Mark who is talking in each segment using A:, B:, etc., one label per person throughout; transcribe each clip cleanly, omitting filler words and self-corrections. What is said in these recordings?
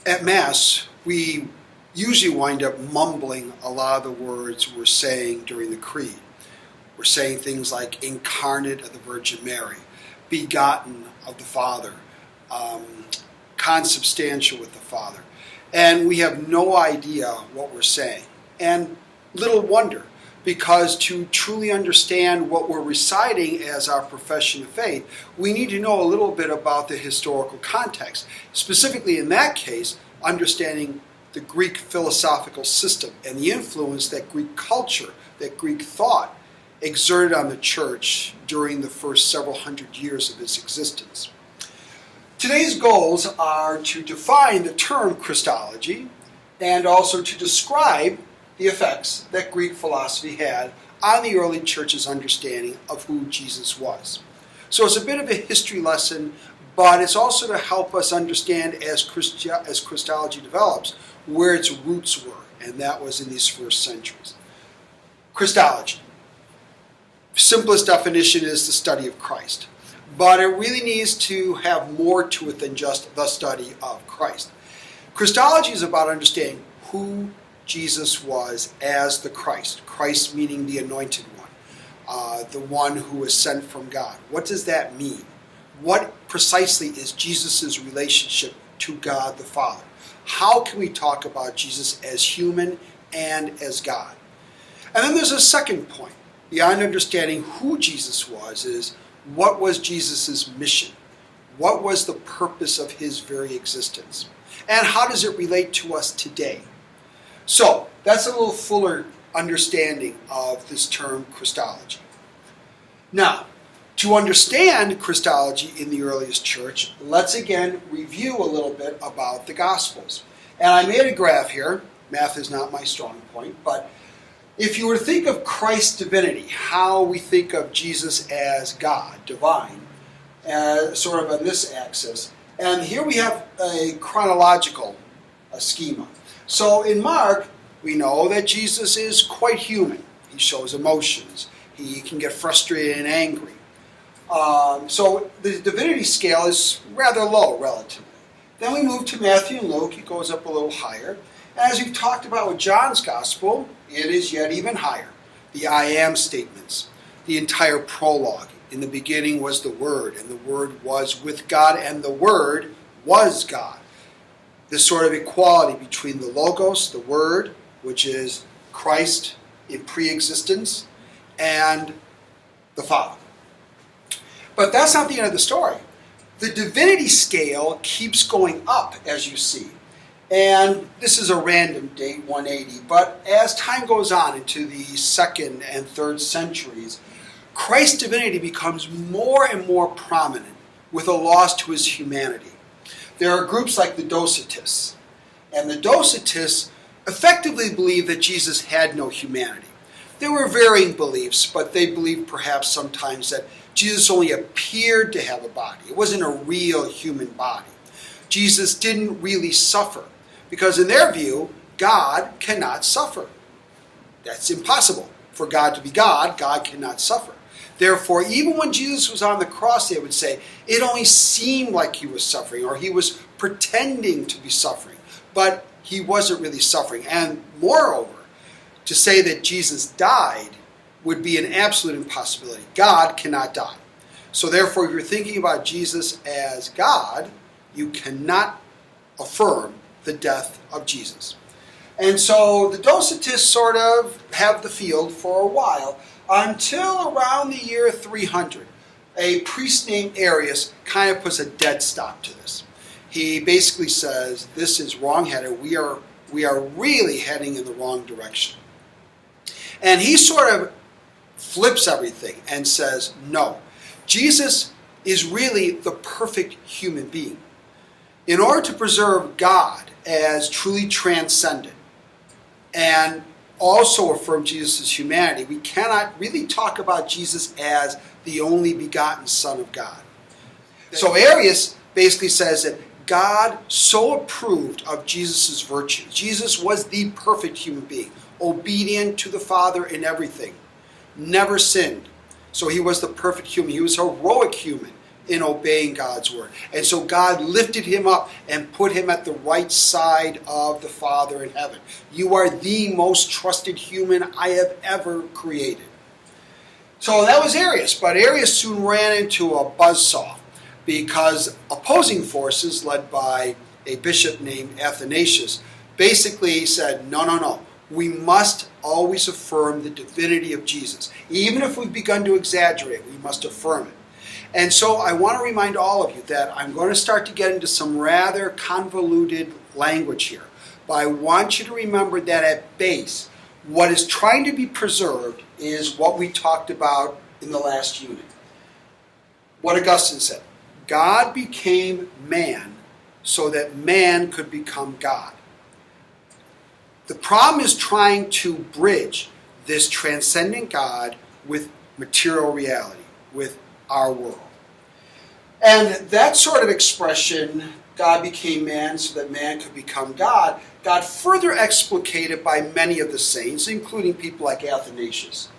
A: At Mass, we usually wind up mumbling a lot of the words we're saying during the Creed. We're saying things like incarnate of the Virgin Mary, begotten of the Father, consubstantial with the Father. And we have no idea what we're saying. And little wonder, because to truly understand what we're reciting as our profession of faith, we need to know a little bit about the historical context. Specifically in that case, understanding the Greek philosophical system and the influence that Greek culture, that Greek thought exerted on the church during the first several hundred years of its existence. Today's goals are to define the term Christology and also to describe the effects that Greek philosophy had on the early church's understanding of who Jesus was. So it's a bit of a history lesson, but it's also to help us understand as Christology develops where its roots were, and that was in these first centuries. Christology. Simplest definition is the study of Christ, but it really needs to have more to it than just the study of Christ. Christology is about understanding who Jesus was as the Christ. Christ meaning the anointed one, the one who was sent from God. What does that mean? What precisely is Jesus' relationship to God the Father? How can we talk about Jesus as human and as God? And then there's a second point. Beyond understanding who Jesus was is what was Jesus' mission? What was the purpose of his very existence? And how does it relate to us today? So that's a little fuller understanding of this term Christology. Now, to understand Christology in the earliest church, let's again review a little bit about the Gospels. And I made a graph here. Math is not my strong point, but if you were to think of Christ's divinity, how we think of Jesus as God, divine, sort of on this axis, and here we have a chronological schema. So in Mark, we know that Jesus is quite human. He shows emotions. He can get frustrated and angry. So the divinity scale is rather low, relatively. Then we move to Matthew and Luke. It goes up a little higher. And as we've talked about with John's Gospel, it is yet even higher. The I am statements, the entire prologue. In the beginning was the Word, and the Word was with God, and the Word was God. This sort of equality between the Logos, the Word, which is Christ in pre-existence, and the Father. But that's not the end of the story. The divinity scale keeps going up, as you see. And this is a random date, 180, but as time goes on into the 2nd and 3rd centuries, Christ's divinity becomes more and more prominent with a loss to his humanity. There are groups like the Docetists, and the Docetists effectively believed that Jesus had no humanity. There were varying beliefs, but they believed perhaps sometimes that Jesus only appeared to have a body. It wasn't a real human body. Jesus didn't really suffer, because in their view, God cannot suffer. That's impossible. For God to be God, God cannot suffer. Therefore, even when Jesus was on the cross, they would say, it only seemed like he was suffering, or he was pretending to be suffering, but he wasn't really suffering. And moreover, to say that Jesus died would be an absolute impossibility. God cannot die. So therefore, if you're thinking about Jesus as God, you cannot affirm the death of Jesus. And so the Docetists sort of have the field for a while, until around the year 300. A priest named Arius kind of puts a dead stop to this. He basically says, this is wrong-headed. We are really heading in the wrong direction. And he sort of flips everything and says, no, Jesus is really the perfect human being. In order to preserve God as truly transcendent and also affirm Jesus' humanity, we cannot really talk about Jesus as the only begotten Son of God. So Arius basically says that God so approved of Jesus' virtue. Jesus was the perfect human being, obedient to the Father in everything, never sinned. So he was the perfect human. He was a heroic human, in obeying God's word. And so God lifted him up and put him at the right side of the Father in heaven. You are the most trusted human I have ever created. So that was Arius, but Arius soon ran into a buzzsaw because opposing forces led by a bishop named Athanasius basically said, no. We must always affirm the divinity of Jesus. Even if we've begun to exaggerate, we must affirm it. And so I want to remind all of you that I'm going to start to get into some rather convoluted language here. But I want you to remember that at base, what is trying to be preserved is what we talked about in the last unit. What Augustine said, God became man so that man could become God. The problem is trying to bridge this transcendent God with material reality, with our world. And that sort of expression, God became man so that man could become God, got further explicated by many of the saints, including people like Athanasius.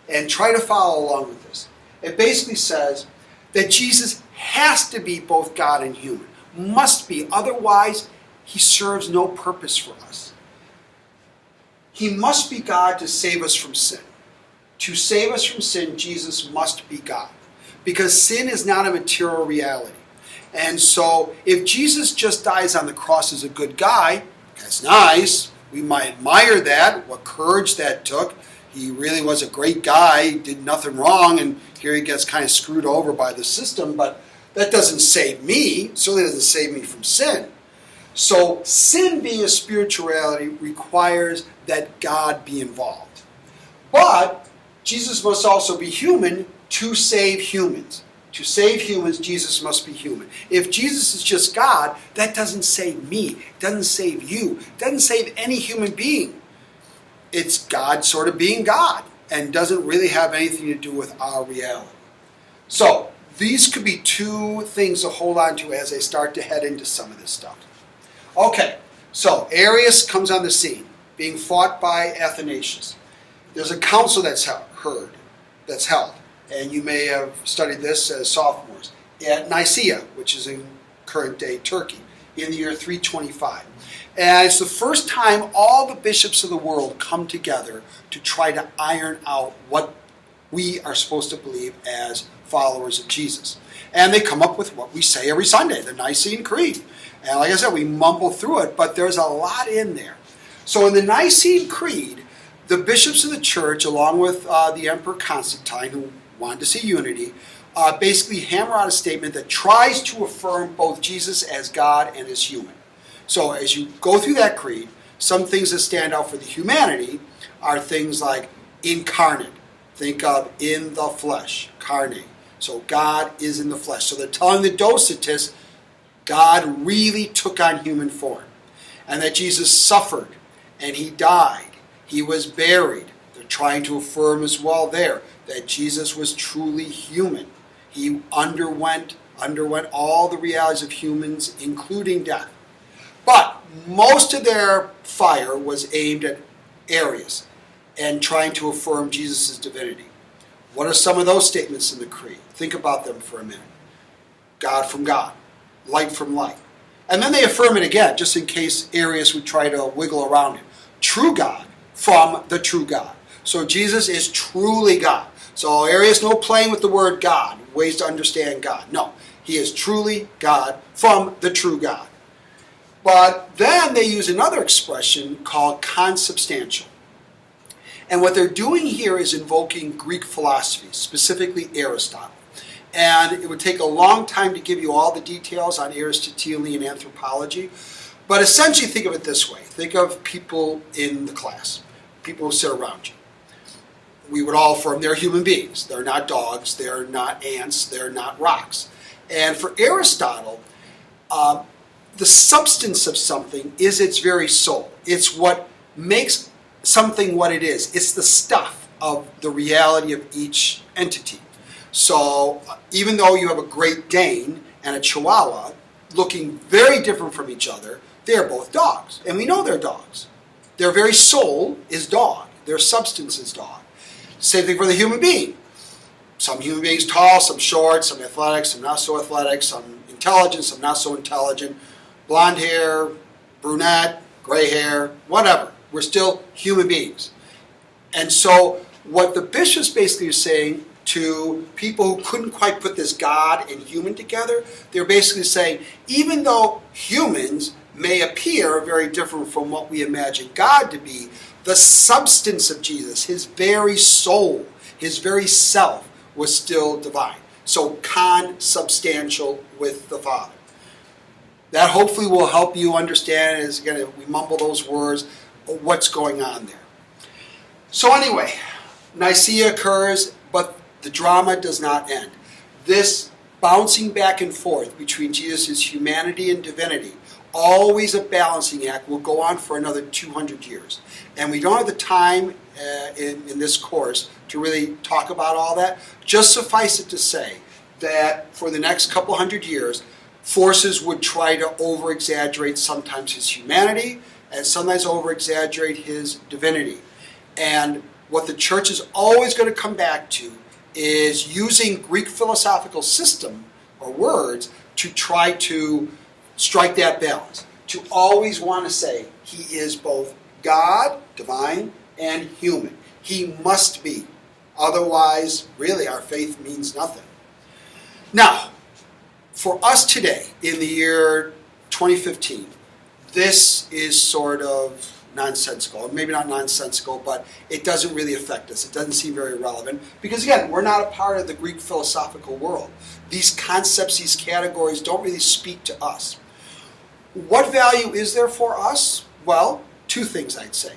A: And try to follow along with this. It basically says that Jesus has to be both God and human. Must be. Otherwise, he serves no purpose for us. He must be God to save us from sin. To save us from sin, Jesus must be God. Because sin is not a material reality. And so, if Jesus just dies on the cross as a good guy, that's nice. We might admire that, what courage that took. He really was a great guy, did nothing wrong, and here he gets kind of screwed over by the system. But that doesn't save me. Certainly doesn't save me from sin. So sin being a spirituality requires that God be involved. But Jesus must also be human to save humans. To save humans, Jesus must be human. If Jesus is just God, that doesn't save me. It doesn't save you. It doesn't save any human being. It's God sort of being God and doesn't really have anything to do with our reality. So these could be two things to hold on to as I start to head into some of this stuff. Okay, so Arius comes on the scene, being fought by Athanasius. There's a council that's held, and you may have studied this as sophomores, at Nicaea, which is in current-day Turkey, in the year 325. And it's the first time all the bishops of the world come together to try to iron out what we are supposed to believe as followers of Jesus. And they come up with what we say every Sunday, the Nicene Creed. And like I said, we mumble through it, but there's a lot in there. So in the Nicene Creed, the bishops of the church, along with the Emperor Constantine, who wanted to see unity, basically hammer out a statement that tries to affirm both Jesus as God and as human. So as you go through that creed, some things that stand out for the humanity are things like incarnate. Think of in the flesh, carne. So God is in the flesh. So they're telling the Docetists, God really took on human form. And that Jesus suffered and he died. He was buried. They're trying to affirm as well there that Jesus was truly human. He underwent all the realities of humans, including death. But most of their fire was aimed at Arius and trying to affirm Jesus' divinity. What are some of those statements in the creed? Think about them for a minute. God from God. Light from light. And then they affirm it again, just in case Arius would try to wiggle around it. True God from the true God. So Jesus is truly God. So Arius, no playing with the word God, ways to understand God. No, he is truly God from the true God. But then they use another expression called consubstantial. And what they're doing here is invoking Greek philosophy, specifically Aristotle. And it would take a long time to give you all the details on Aristotelian anthropology. But essentially think of it this way. Think of people in the class, people who sit around you. We would all affirm they're human beings. They're not dogs, they're not ants, they're not rocks. And for Aristotle, the substance of something is its very soul. It's what makes something what it is. It's the stuff of the reality of each entity. So even though you have a Great Dane and a Chihuahua looking very different from each other, they're both dogs. And we know they're dogs. Their very soul is dog. Their substance is dog. Same thing for the human being. some human beings tall, some short, some athletic, some not so athletic, some intelligent, some not so intelligent, blonde hair, brunette, gray hair, whatever. We're still human beings. And so what the bishops basically are saying to people who couldn't quite put this God and human together, they're basically saying, even though humans may appear very different from what we imagine God to be, the substance of Jesus, his very soul, his very self, was still divine. So consubstantial with the Father. That hopefully will help you understand, as again, we mumble those words, what's going on there. So anyway, Nicaea occurs, but the drama does not end. This bouncing back and forth between Jesus' humanity and divinity, always a balancing act, will go on for another 200 years. And we don't have the time in this course to really talk about all that. Just suffice it to say that for the next couple hundred years, forces would try to over-exaggerate sometimes his humanity and sometimes over-exaggerate his divinity. And what the church is always going to come back to is using Greek philosophical system or words to try to strike that balance. To always want to say he is both God, divine, and human. He must be. Otherwise, really, our faith means nothing. Now, for us today, in the year 2015, this is sort of nonsensical. Maybe not nonsensical, but it doesn't really affect us. It doesn't seem very relevant because, again, we're not a part of the Greek philosophical world. These concepts, these categories don't really speak to us. What value is there for us? Well, two things I'd say.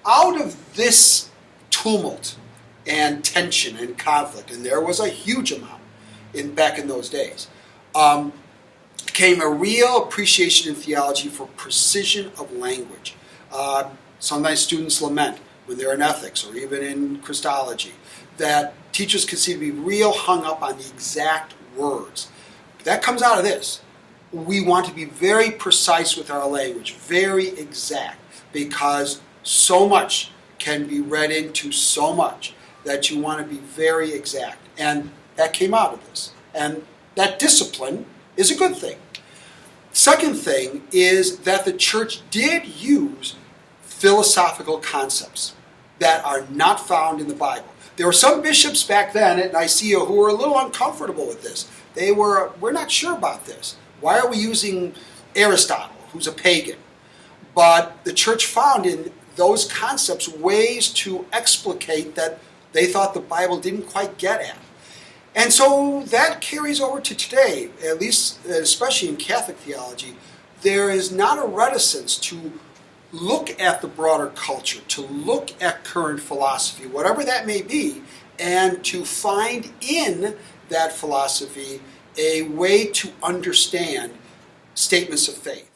A: Out of this tumult and tension and conflict, and there was a huge amount back in those days, came a real appreciation in theology for precision of language. Sometimes students lament when they're in ethics or even in Christology that teachers can seem to be real hung up on the exact words. That comes out of this. We want to be very precise with our language, very exact, because so much can be read into so much that you want to be very exact. And that came out of this. And that discipline is a good thing. Second thing is that the church did use philosophical concepts that are not found in the Bible. There were some bishops back then at Nicaea who were a little uncomfortable with this. We're not sure about this. Why are we using Aristotle, who's a pagan? But the church found in those concepts ways to explicate that they thought the Bible didn't quite get at. And so that carries over to today, at least, especially in Catholic theology. There is not a reticence to look at the broader culture, to look at current philosophy, whatever that may be, and to find in that philosophy a way to understand statements of faith.